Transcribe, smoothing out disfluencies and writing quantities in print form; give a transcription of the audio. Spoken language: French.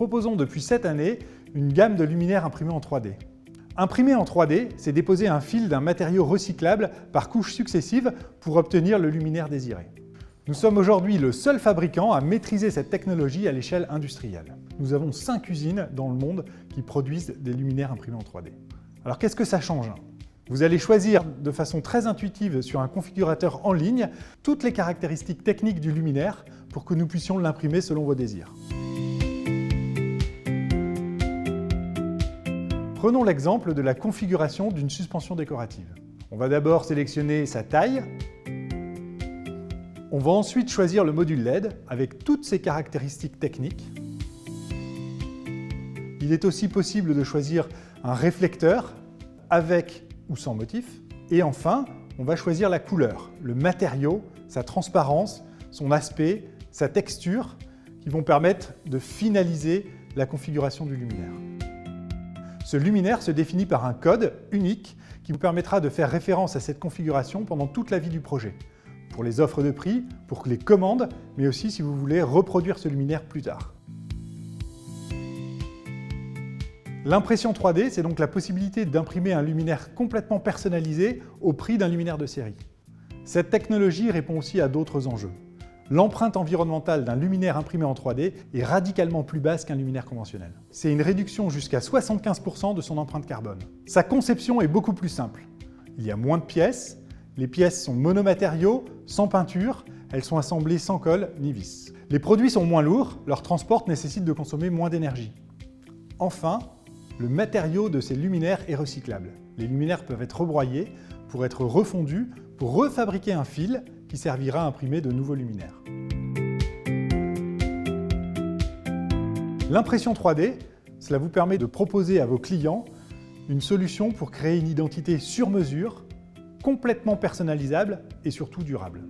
proposons depuis cette année une gamme de luminaires imprimés en 3D. Imprimer en 3D, c'est déposer un fil d'un matériau recyclable par couches successives pour obtenir le luminaire désiré. Nous sommes aujourd'hui le seul fabricant à maîtriser cette technologie à l'échelle industrielle. Nous avons 5 usines dans le monde qui produisent des luminaires imprimés en 3D. Alors qu'est-ce que ça change ? Vous allez choisir de façon très intuitive sur un configurateur en ligne toutes les caractéristiques techniques du luminaire pour que nous puissions l'imprimer selon vos désirs. Prenons l'exemple de la configuration d'une suspension décorative. On va d'abord sélectionner sa taille. On va ensuite choisir le module LED avec toutes ses caractéristiques techniques. Il est aussi possible de choisir un réflecteur avec ou sans motif. Et enfin, on va choisir la couleur, le matériau, sa transparence, son aspect, sa texture, qui vont permettre de finaliser la configuration du luminaire. Ce luminaire se définit par un code unique qui vous permettra de faire référence à cette configuration pendant toute la vie du projet. Pour les offres de prix, pour les commandes, mais aussi si vous voulez reproduire ce luminaire plus tard. L'impression 3D, c'est donc la possibilité d'imprimer un luminaire complètement personnalisé au prix d'un luminaire de série. Cette technologie répond aussi à d'autres enjeux. L'empreinte environnementale d'un luminaire imprimé en 3D est radicalement plus basse qu'un luminaire conventionnel. C'est une réduction jusqu'à 75% de son empreinte carbone. Sa conception est beaucoup plus simple. Il y a moins de pièces, les pièces sont monomatériaux, sans peinture, elles sont assemblées sans colle ni vis. Les produits sont moins lourds, leur transport nécessite de consommer moins d'énergie. Enfin, le matériau de ces luminaires est recyclable. Les luminaires peuvent être rebroyés pour être refondus, pour refabriquer un fil qui servira à imprimer de nouveaux luminaires. L'impression 3D, cela vous permet de proposer à vos clients une solution pour créer une identité sur mesure, complètement personnalisable et surtout durable.